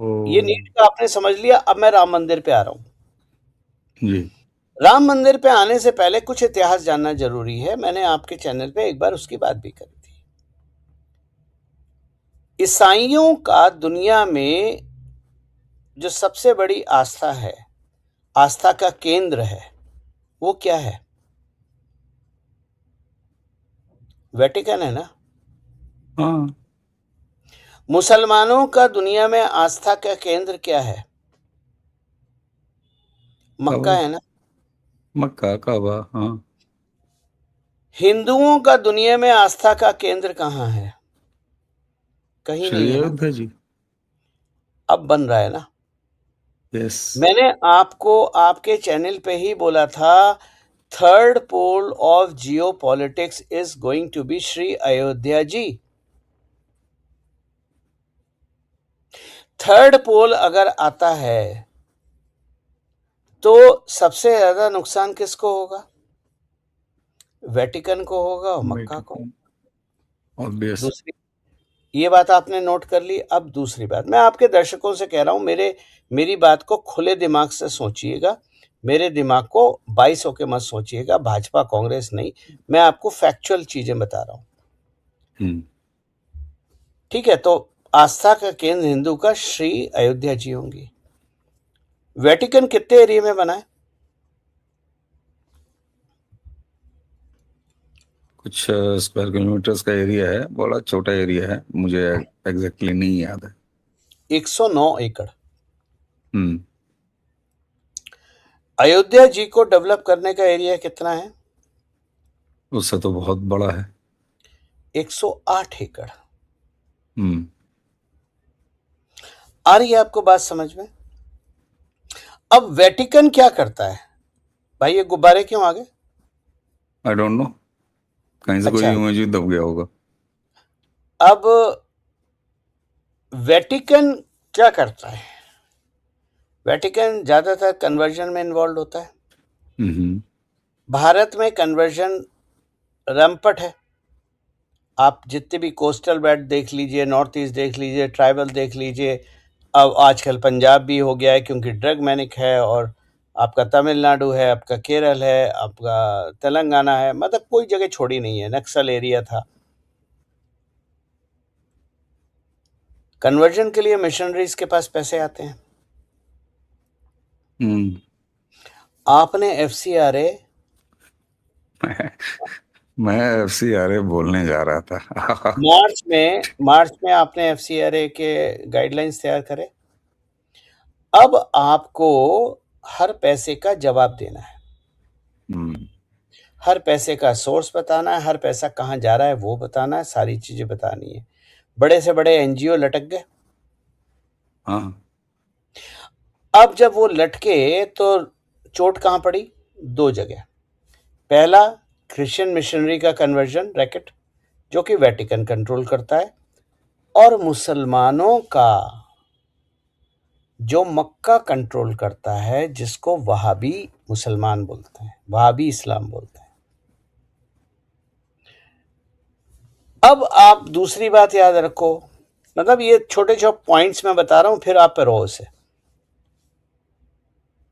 ये ओ। नीट का आपने समझ लिया। अब मैं राम मंदिर पे आ रहा हूँ। जी। राम मंदिर पे आने से पहले कुछ इतिहास जानना जरूरी है। मैंने आपके चैनल पे एक बार उसकी बात भी करी थी। ईसाइयों का दुनिया में जो सबसे बड़ी आस्था है, आस्था का केंद्र है, वो क्या है? वेटिकन है ना। हाँ। मुसलमानों का दुनिया में आस्था का केंद्र क्या है? मक्का काबा। है ना। मक्का काबा, हाँ। हिंदुओं का दुनिया में आस्था का केंद्र कहाँ है? कहीं श्री नहीं है ना। अयोध्या जी। अब बन रहा है ना। यस। मैंने आपको आपके चैनल पे ही बोला था, third pole of geopolitics is going to be Shri Ayodhya ji. Third pole अगर आता है तो सबसे ज्यादा नुकसान किसको होगा? वेटिकन को होगा और मक्का को। ऑब्वियस। दूसरी, ये बात आपने नोट कर ली। अब दूसरी बात मैं आपके दर्शकों से कह रहा हूं, मेरी बात को खुले दिमाग से सोचिएगा। मेरे दिमाग को 22 होके मत सोचिएगा, भाजपा कांग्रेस नहीं। मैं आपको फैक्चुअल चीजें बता रहा हूं। हम्म। ठीक है, तो आस्था का केंद्र हिंदू का श्री अयोध्या जी होंगी। वेटिकन कितने एरिया में बना है? कुछ स्क्वायर किलोमीटर्स का एरिया है, बड़ा छोटा एरिया है, मुझे एग्जैक्टली नहीं याद है। 109 एकड़। हम्म। अयोध्या जी को डेवलप करने का एरिया कितना है? उससे तो बहुत बड़ा है। 108 एकड़। हम्म। आ रही है आपको बात समझ में? अब वेटिकन क्या करता है? भाई ये गुब्बारे क्यों आ गए? आई डोंट नो, कहीं से कोई अच्छा, इमेज दब गया होगा। अब वेटिकन क्या करता है? वेटिकन ज्यादातर कन्वर्जन में इन्वॉल्व होता है। हम्म। भारत में कन्वर्जन रैंपट है। आप जितने भी कोस्टल बेल्ट देख लीजिए, नॉर्थ ईस्ट देख लीजिए, ट्राइबल देख लीजिए। अब आजकल पंजाब भी हो गया है क्योंकि ड्रग मैनिक है, और आपका तमिलनाडु है, आपका केरल है, आपका तेलंगाना है, मतलब कोई जगह छोड़ी नहीं है। नक्सल एरिया था। कन्वर्जन के लिए मिशनरीज के पास पैसे आते हैं। हम्म। आपने एफसीआरए मैं FCRA बोलने जा रहा था। मार्च में आपने एफसीआरए के गाइडलाइंस तैयार करे। अब आपको हर पैसे का जवाब देना है। हम्म। हर पैसे का सोर्स बताना है, हर पैसा कहाँ जा रहा है वो बताना है, सारी चीजें बतानी है। बड़े से बड़े एनजीओ लटक गए। हाँ। अब जब वो लटके तो चोट कहाँ पड़ी? दो जगह। पहला, क्रिश्चियन मिशनरी का कन्वर्जन रैकेट, जो कि वेटिकन कंट्रोल करता है। और मुसलमानों का, जो मक्का कंट्रोल करता है, जिसको वहाबी मुसलमान बोलते हैं, वहाबी इस्लाम बोलते हैं। अब आप दूसरी बात याद रखो, मतलब ये छोटे छोटे पॉइंट्स मैं बता रहा हूं, फिर आप पे रो से।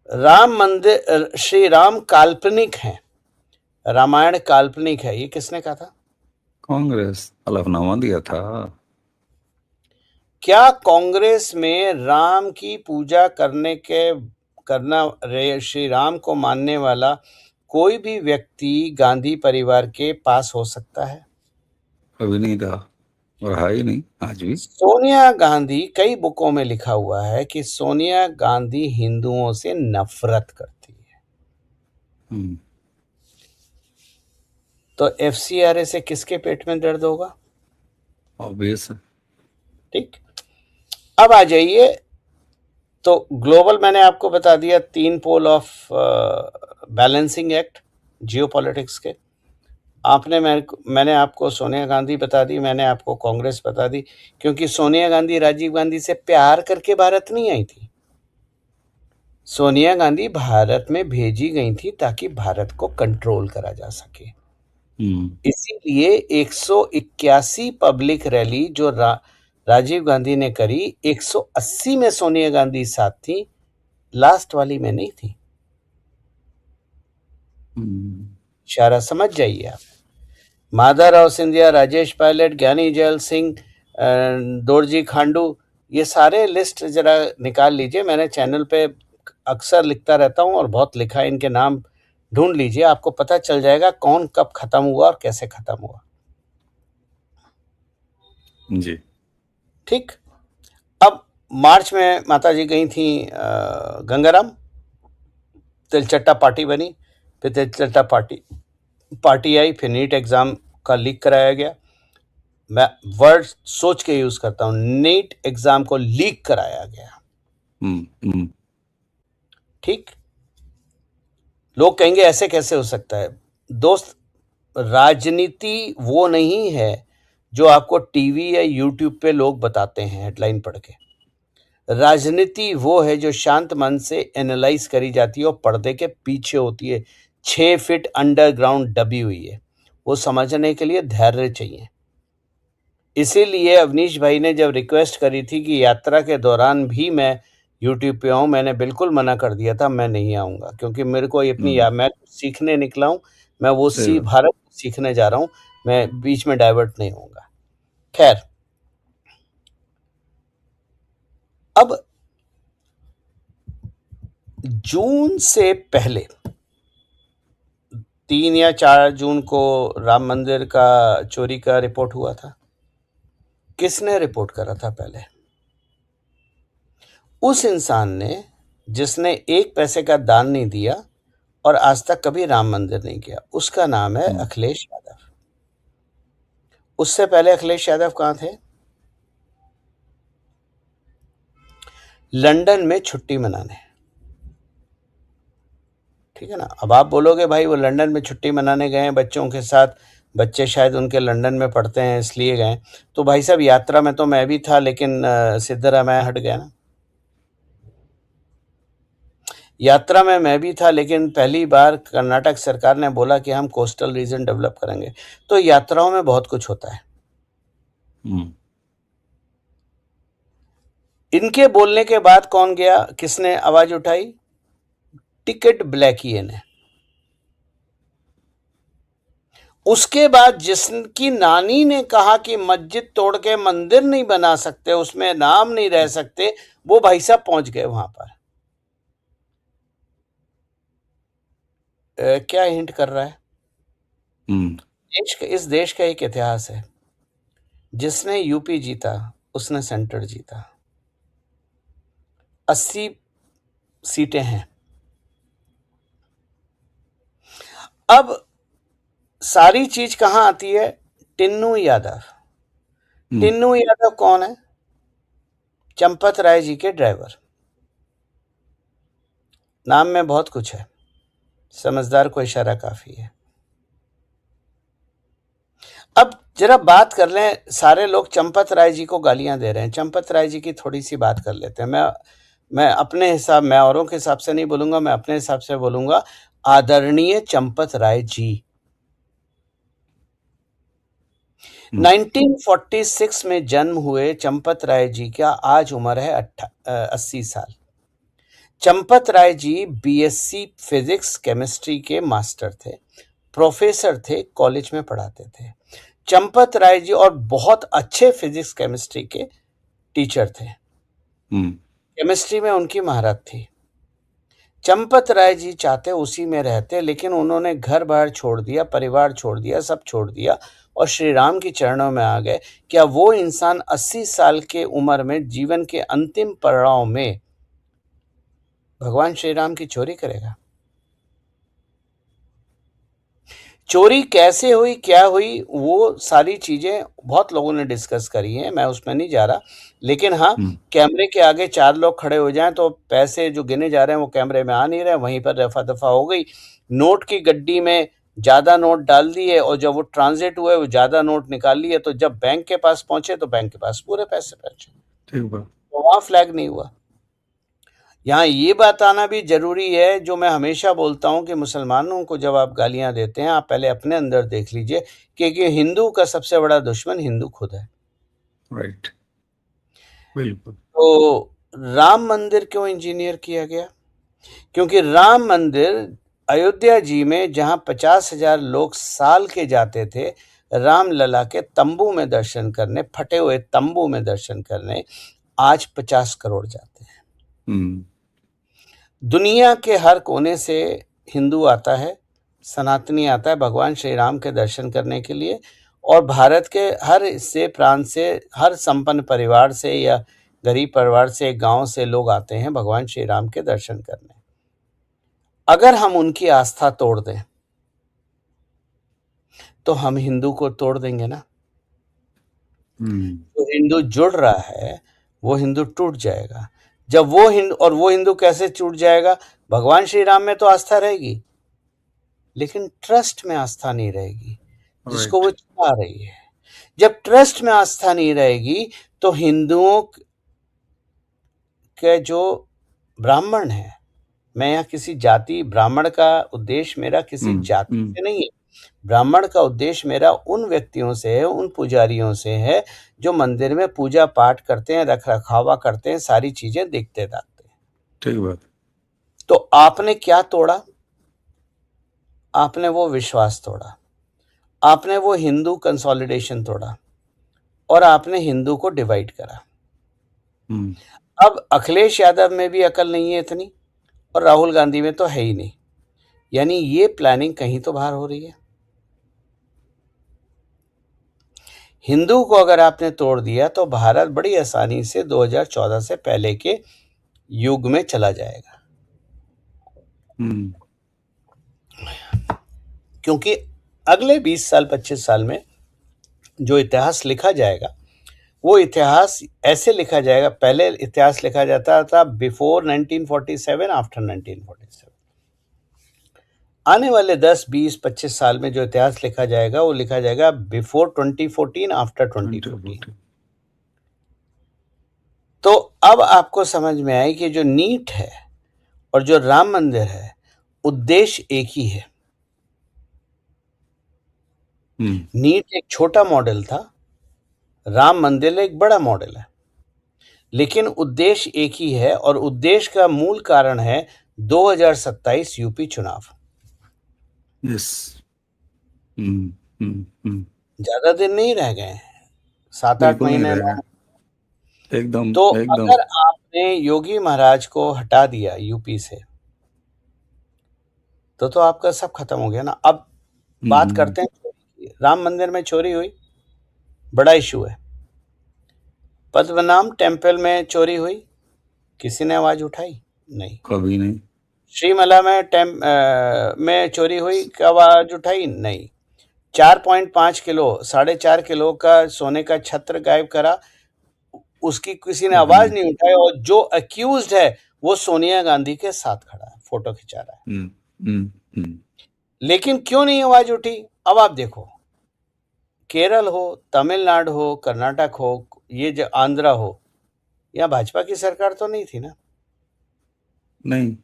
राम मंदिर, श्री राम काल्पनिक है, रामायण काल्पनिक है, ये किसने कहा था? कांग्रेस हलफनामा दिया था। क्या कांग्रेस में राम की पूजा करना श्री राम को मानने वाला कोई भी व्यक्ति गांधी परिवार के पास हो सकता है? कभी नहीं था, और है ही नहीं आज भी। सोनिया गांधी, कई बुकों में लिखा हुआ है कि सोनिया गांधी हिंदुओं से नफरत करती है। हम्म। तो एफसीआरए से किसके पेट में दर्द होगा? ऑब्वियस है। ठीक। अब आ जाइए। तो ग्लोबल मैंने आपको बता दिया, तीन pole of balancing act geopolitics के। मैंने आपको सोनिया गांधी बता दी, मैंने आपको कांग्रेस बता दी। क्योंकि सोनिया गांधी राजीव गांधी से प्यार करके भारत नहीं आई थी। सोनिया गांधी भारत में भेजी गई थी ताकि भारत को कंट्रोल करा जा सके। हम्म। इसीलिए 181 पब्लिक रैली जो राजीव गांधी ने करी, 180 में सोनिया गांधी साथ थी, लास्ट वाली में नहीं थी। इशारा समझ जाइए आप। माधवराव सिंधिया, राजेश पायलट, ज्ञानी जैल सिंह, दोरजी खांडू, ये सारे लिस्ट जरा निकाल लीजिए। मैंने चैनल पे अक्सर लिखता रहता हूँ और बहुत लिखा है, इनके नाम ढूंढ लीजिए, आपको पता चल जाएगा कौन कब खत्म हुआ और कैसे खत्म हुआ। जी। ठीक। अब मार्च में माता जी गई थी गंगाराम, तिलचट्टा पार्टी बनी, फिर तिलचट्टा पार्टी आई, फिर नीट एग्जाम का लीक कराया गया। मैं वर्ड सोच के यूज करता हूं, नीट एग्जाम को लीक कराया गया। ठीक। लोग कहेंगे ऐसे कैसे हो सकता है। दोस्त, राजनीति वो नहीं है जो आपको टीवी या यूट्यूब पे लोग बताते हैं हेडलाइन पढ़ के। राजनीति वो है जो शांत मन से एनालाइज करी जाती है और पर्दे के पीछे होती है, 6 फीट अंडरग्राउंड दबी हुई है। वो समझने के लिए धैर्य चाहिए। इसीलिए अवनीश भाई ने जब रिक्वेस्ट करी थी कि यात्रा के दौरान भी मैं यूट्यूब पे आऊँ, मैंने बिल्कुल मना कर दिया था, मैं नहीं आऊँगा, क्योंकि मेरे को मैं सीखने निकला हूँ, मैं वो भारत सीखने जा रहा हूँ, मैं बीच में डाइवर्ट नहीं होऊंगा। खैर, अब जून से पहले 3 या 4 जून को राम मंदिर का चोरी का रिपोर्ट हुआ था। किसने रिपोर्ट करा था पहले? उस इंसान ने जिसने 1 पैसे का दान नहीं दिया और आज तक कभी राम मंदिर नहीं किया। उसका नाम है अखिलेश यादव। उससे पहले अखिलेश यादव कहाँ थे? लंदन में छुट्टी मनाने। ठीक है ना। अब आप बोलोगे भाई वो लंदन में छुट्टी मनाने गए हैं बच्चों के साथ, बच्चे शायद उनके लंदन में पढ़ते हैं इसलिए गए। तो भाई साहब, यात्रा में तो मैं भी था, लेकिन सिद्धरामैया हट गया ना। यात्रा में मैं भी था, लेकिन पहली बार कर्नाटक सरकार ने बोला कि हम कोस्टल रीजन डेवलप करेंगे। तो यात्राओं में बहुत कुछ होता है। इनके बोलने के बाद कौन गया, किसने आवाज उठाई? टिकट ब्लैकिए ने। उसके बाद जिसकी नानी ने कहा कि मस्जिद तोड़ के मंदिर नहीं बना सकते, उसमें नाम नहीं रह सकते, वो भाई साहब पहुंच गए वहां पर। क्या हिंट कर रहा है? इस देश का एक इतिहास है, जिसने यूपी जीता उसने सेंटर जीता। 80 सीटें हैं। अब सारी चीज कहां आती है? टिन्नू यादव। टिन्नू यादव कौन है? चंपत राय जी के ड्राइवर। नाम में बहुत कुछ है, समझदार को इशारा काफी है। अब जरा बात कर लें, सारे लोग चंपत राय जी को गालियां दे रहे हैं, चंपत राय जी की थोड़ी सी बात कर लेते हैं। मैं अपने हिसाब, मैं औरों के हिसाब से नहीं बोलूंगा, मैं अपने हिसाब से बोलूंगा। आदरणीय चंपत राय जी 1946 में जन्म हुए चंपत राय जी का आज उम्र है 80 साल। Champat Rai ji BSc physics chemistry के मास्टर थे, प्रोफेसर थे, कॉलेज में पढ़ाते थे। चंपत राय जी और बहुत अच्छे फिजिक्स केमिस्ट्री के टीचर थे। केमिस्ट्री में उनकी महारत थी। चंपत राय जी चाहते उसी में रहते, लेकिन उन्होंने घर बार छोड़ दिया, परिवार छोड़ दिया, सब छोड़ दिया और श्री राम के चरणों में आ गए। क्या वो इंसान 80 साल के उम्र में जीवन के अंतिम पड़ाव में भगवान श्री राम की चोरी करेगा? चोरी कैसे हुई, क्या हुई, वो सारी चीजें बहुत लोगों ने डिस्कस करी हैं, मैं उसमें नहीं जा रहा। लेकिन हाँ, कैमरे के आगे 4 लोग खड़े हो जाएं तो पैसे जो गिने जा रहे हैं वो कैमरे में आ नहीं रहे, वहीं पर रफा दफा हो गई। नोट की गड्डी में ज्यादा नोट डाल दिए और जब वो ट्रांजिट हुए वो ज्यादा नोट निकाल लिए, तो जब बैंक के पास पहुंचे तो बैंक के पास पूरे पैसे पहुंचे, तो वहां फ्लैग नहीं हुआ। यहाँ ये बात आना भी जरूरी है, जो मैं हमेशा बोलता हूं कि मुसलमानों को जब आप गालियां देते हैं, आप पहले अपने अंदर देख लीजिए, क्योंकि हिंदू का सबसे बड़ा दुश्मन हिंदू खुद है। राइट। बिल्कुल। तो राम मंदिर क्यों इंजीनियर किया गया? क्योंकि राम मंदिर अयोध्या जी में जहां 50,000 लोग साल के जाते थे रामलला के तंबू में दर्शन करने, फटे हुए तंबू में दर्शन करने, आज 50 करोड़ जाते हैं। हम्म। दुनिया के हर कोने से हिंदू आता है, सनातनी आता है भगवान श्री राम के दर्शन करने के लिए, और भारत के हर हिस्से प्रांत से, हर संपन्न परिवार से या गरीब परिवार से, गांव से लोग आते हैं भगवान श्री राम के दर्शन करने। अगर हम उनकी आस्था तोड़ दें तो हम हिंदू को तोड़ देंगे ना। जो हिंदू जुड़ रहा है वो हिंदू टूट जाएगा। जब वो हिंदू, और वो हिंदू कैसे टूट जाएगा? भगवान श्री राम में तो आस्था रहेगी लेकिन ट्रस्ट में आस्था नहीं रहेगी जिसको वो राइट। चुरा रही है। जब ट्रस्ट में आस्था नहीं रहेगी तो हिंदुओं के जो ब्राह्मण है, मैं यहाँ किसी जाति, ब्राह्मण का उद्देश्य मेरा किसी जाति से नहीं है, ब्राह्मण का उद्देश्य मेरा उन व्यक्तियों से है, उन पुजारियों से है जो मंदिर में पूजा पाठ करते हैं, रख रखावा करते हैं, सारी चीजें देखते दाखते हैं। ठीक बात। तो आपने क्या तोड़ा? आपने वो विश्वास तोड़ा, आपने वो हिंदू कंसोलिडेशन तोड़ा, और आपने हिंदू को डिवाइड करा। अब अखिलेश यादव में भी अकल नहीं है इतनी, और राहुल गांधी में तो है ही नहीं। यानी ये प्लानिंग कहीं तो बाहर हो रही है। हिंदू को अगर आपने तोड़ दिया तो भारत बड़ी आसानी से 2014 से पहले के युग में चला जाएगा। क्योंकि अगले 20 साल 25 साल में जो इतिहास लिखा जाएगा वो इतिहास ऐसे लिखा जाएगा। पहले इतिहास लिखा जाता था बिफोर 1947, आफ्टर 1947। आने वाले 10 20 25 साल में जो इतिहास लिखा जाएगा वो लिखा जाएगा बिफोर 2014, आफ्टर 2014। तो अब आपको समझ में आए कि जो नीट है और जो राम मंदिर है, उद्देश्य एक ही है। नीट एक छोटा मॉडल था, राम मंदिर एक बड़ा मॉडल है, लेकिन उद्देश्य एक ही है, और उद्देश्य का मूल कारण है 2027 यूपी चुनाव। यस। ज्यादा दिन नहीं रह गए हैं, 7-8 बिल्कुल नहीं महीने। रहेगा। एकदम तो एकदम। अगर आपने योगी महाराज को हटा दिया यूपी से तो आपका सब खत्म हो गया ना। अब बात करते हैं चोरी की। राम मंदिर में चोरी हुई, बड़ा इशू है। पद्मनाभ टेम्पल में चोरी हुई, किसी ने आवाज उठाई? नहीं। कभी नहीं। श्रीमला में चोरी हुई, आवाज उठाई? नहीं। 4.5 किलो, 4.5 किलो का सोने का छत्र गायब करा, उसकी किसी ने आवाज नहीं उठाई, और जो अक्यूज्ड है वो सोनिया गांधी के साथ खड़ा है, फोटो खिंचा रहा है। लेकिन क्यों नहीं आवाज उठी? अब आप देखो, केरल हो, तमिलनाडु हो, कर्नाटक हो, ये जो आंध्रा हो, यहाँ भाजपा की सरकार तो नहीं थी ना। नहीं।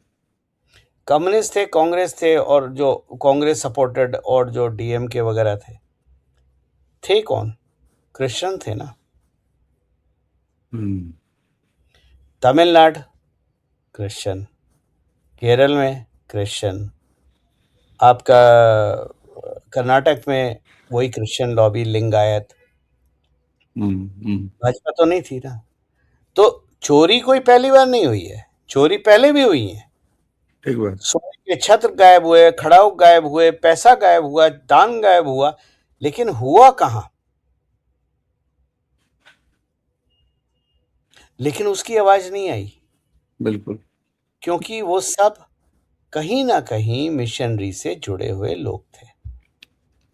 कम्युनिस्ट थे, कांग्रेस थे, और जो कांग्रेस सपोर्टेड और जो डीएमके वगैरह थे कौन? क्रिश्चियन थे ना। तमिलनाडु क्रिश्चियन, केरल में क्रिश्चियन, आपका कर्नाटक में वही क्रिश्चियन लॉबी, लिंगायत। भाजपा तो नहीं थी ना। तो चोरी कोई पहली बार नहीं हुई है, चोरी पहले भी हुई है। ठीक बात। सोने के छत्र गायब हुए, खड़ाऊ गायब हुए, पैसा गायब हुआ, दान गायब हुआ, लेकिन हुआ कहां? लेकिन उसकी आवाज नहीं आई। बिल्कुल। क्योंकि वो सब कहीं ना कहीं मिशनरी से जुड़े हुए लोग थे।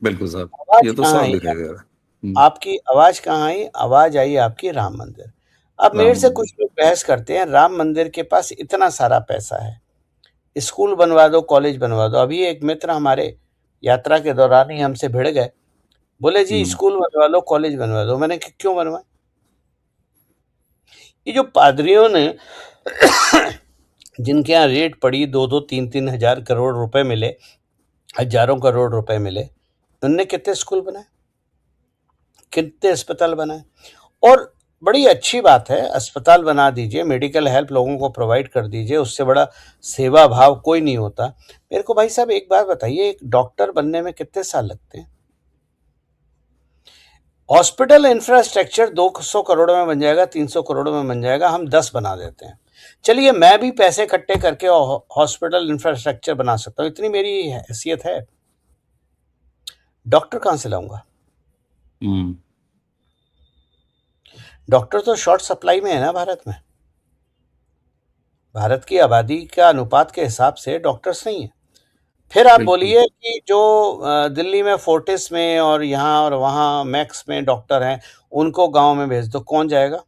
बिल्कुल साहब, आवाज ये तो कहाँ साफ आई? दिखाई दे रहा है। आपकी आवाज कहाँ आई? आवाज आई आपकी राम मंदिर। अब मेरे से कुछ लोग बहस करते हैं, राम मंदिर के पास इतना सारा पैसा है, स्कूल बनवा दो, कॉलेज बनवा दो। अभी एक मित्र हमारे यात्रा के दौरान ही हमसे भिड़ गए, बोले जी स्कूल बनवा लो, कॉलेज बनवा दो। मैंने कहा क्यों बनवाए? ये जो पादरियों ने जिनके यहाँ रेट पड़ी 2-2 3-3 हजार करोड़ रुपए मिले, हजारों करोड़ रुपए मिले, उनने कितने स्कूल बनाए, कितने अस्पताल बनाए? और बड़ी अच्छी बात है, अस्पताल बना दीजिए, मेडिकल हेल्प लोगों को प्रोवाइड कर दीजिए, उससे बड़ा सेवा भाव कोई नहीं होता। मेरे को भाई साहब एक बात बताइए, एक डॉक्टर बनने में कितने साल लगते हैं? हॉस्पिटल इंफ्रास्ट्रक्चर 200 करोड़ में बन जाएगा, 300 करोड़ में बन जाएगा, हम 10 बना देते हैं। चलिए मैं भी पैसे इकट्ठे करके हॉस्पिटल इंफ्रास्ट्रक्चर बना सकता हूँ, इतनी मेरी हैसियत है। डॉक्टर कहाँ से लाऊंगा? हम्म डॉक्टर तो शॉर्ट सप्लाई में है ना भारत में। भारत की आबादी का अनुपात के हिसाब से डॉक्टर्स नहीं है। फिर आप बिल्कुल। बोलिए कि जो दिल्ली में फोर्टिस में और यहाँ और वहाँ मैक्स में डॉक्टर हैं, उनको गांव में भेज दो, कौन जाएगा?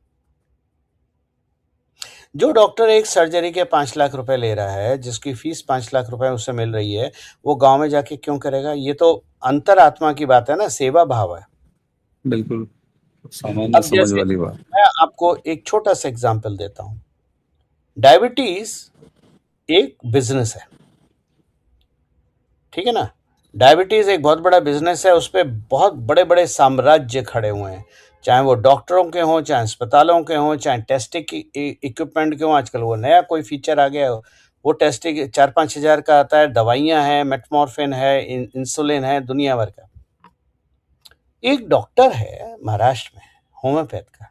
जो डॉक्टर एक सर्जरी के 5 लाख रुपए ले रहा है, जिसकी फीस 5 लाख रुपए उसे मिल रही है, वो गांव में जाके क्यों करेगा? ये तो अंतरात्मा की बात है ना, सेवा भाव है। बिल्कुल सामान्य अब समझ जैसे वाली बात। मैं आपको एक छोटा सा एग्जांपल देता हूँ। डायबिटीज एक बिजनेस है, ठीक है ना? डायबिटीज एक बहुत बड़ा बिजनेस है, उस पर बहुत बड़े बड़े साम्राज्य खड़े हुए हैं, चाहे वो डॉक्टरों के हों, चाहे अस्पतालों के हों, चाहे टेस्टिंग इक्विपमेंट के हों। आजकल वो नया कोई फीचर आ गया है, वो टेस्टिंग 4-5 हज़ार का आता है, दवाइयाँ हैं, मेटमॉर्फिन है, इंसुलिन है, दुनिया भर का। एक डॉक्टर है महाराष्ट्र में, होम्योपैथ का,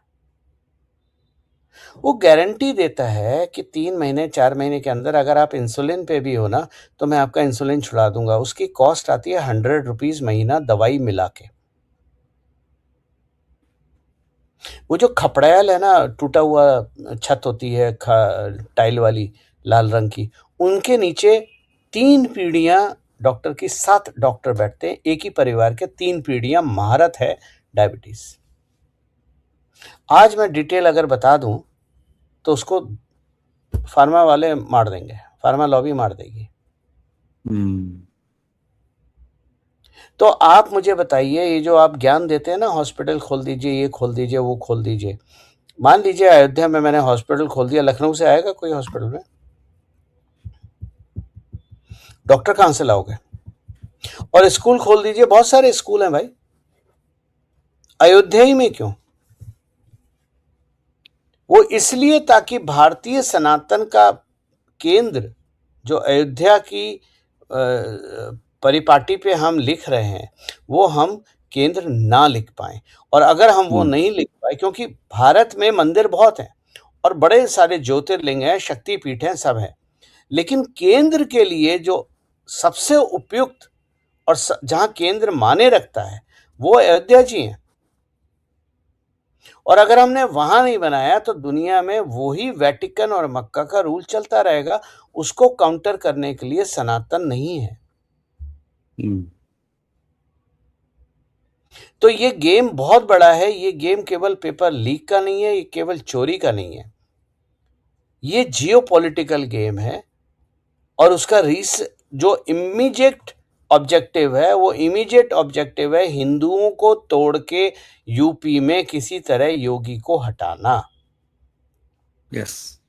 वो गारंटी देता है कि 3 महीने 4 महीने के अंदर अगर आप इंसुलिन पे भी हो ना, तो मैं आपका इंसुलिन छुड़ा दूंगा। उसकी कॉस्ट आती है 100 रुपीज महीना, दवाई मिला के। वो जो खपड़ैल है ना, टूटा हुआ छत होती है टाइल वाली, लाल रंग की, उनके नीचे 3 पीढ़ियां डॉक्टर की, 7 डॉक्टर बैठते हैं, एक ही परिवार के 3 पीढ़ियां, महारत है डायबिटीज। आज मैं डिटेल अगर बता दूं तो उसको फार्मा वाले मार देंगे, फार्मा लॉबी मार देगी। हम्म तो आप मुझे बताइए, ये जो आप ज्ञान देते हैं ना, हॉस्पिटल खोल दीजिए, ये खोल दीजिए, वो खोल दीजिए, मान लीजिए अयोध्या में मैंने हॉस्पिटल खोल दिया, लखनऊ से आएगा कोई हॉस्पिटल में? डॉक्टर कहां से लाओगे? और स्कूल खोल दीजिए, बहुत सारे स्कूल हैं भाई, अयोध्या ही में क्यों? वो इसलिए ताकि भारतीय सनातन का केंद्र जो अयोध्या की परिपाटी पे हम लिख रहे हैं, वो हम केंद्र ना लिख पाए। और अगर हम वो हम्म नहीं लिख पाए, क्योंकि भारत में मंदिर बहुत हैं और बड़े सारे ज्योतिर्लिंग हैं, शक्तिपीठ हैं, सब हैं, लेकिन केंद्र के लिए जो सबसे उपयुक्त और जहां केंद्र माने रखता है, वो अयोध्या जी हैं। और अगर हमने वहां नहीं बनाया तो दुनिया में वही वेटिकन और मक्का का रूल चलता रहेगा। उसको काउंटर करने के लिए सनातन नहीं है। हम्म तो ये गेम बहुत बड़ा है, ये गेम केवल पेपर लीक का नहीं है, ये केवल चोरी का नहीं है, ये जियोपॉलिटिकल गेम है। और उसका जो इमीडिएट ऑब्जेक्टिव है, वो इमीडिएट ऑब्जेक्टिव है हिंदुओं को तोड़ के यूपी में किसी तरह योगी को हटाना। यस